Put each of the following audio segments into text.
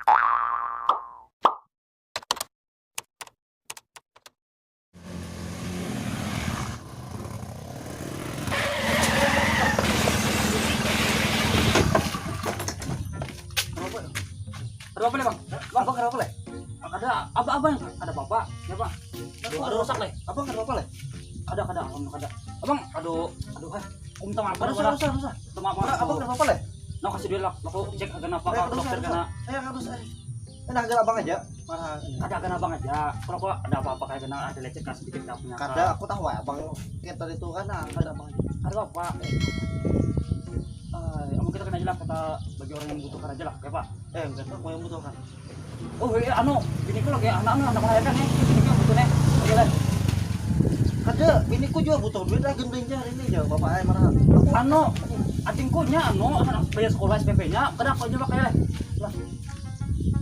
Ada apa nih bang? Bang ada apa leh? Ada apa yang ada bapak? Ya bang. Ada rusak leh. Abang ada apa leh? Ada. Abang aduh. Minta maaf. Rusak. Abang ada apa leh? Nah kasih dia lah. Aku cek kenapa dokter kena. Harus. Enak agak abang aja. Marah. Ada abang aja. Kalau ada apa-apa kayak kena ada lecet kan sedikit nggak punya. Kada aku tahu ya abang kita itu kan ada abang. Ada apa? Kamu kita kena aja lah kata bagi orang yang membutuhkan aja lah, kayak Pak. Enggak tahu mau yang membutuhkan. Oh iya, bini ku lagi anak melahirkan nih, bini ku butuh nih, oke lah. Kada, bini ku juga butuh duit lah gendengnya hari ini aja, bapak ayah marah. Adingku nya bayar sekolah SPP-nya, kada aku aja pakai lah.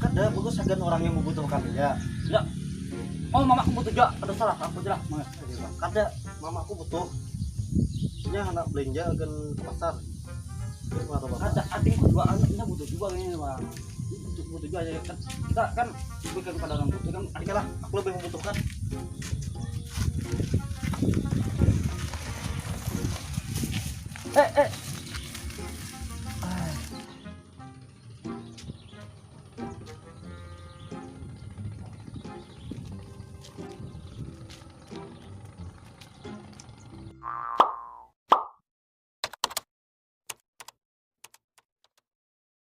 Kada, bagus agan orang yang membutuhkan ya. Ya. Oh mama aku butuh juga, ada salah aku aja lah. Kada, mama aku butuh. Nya anak belanja agan ke pasar. Ada adikku juga anaknya butuh juga kayaknya bang, butuh juga aja kan kita kan bukan kepada orang butuh kan adiknya lah aku lebih membutuhkan.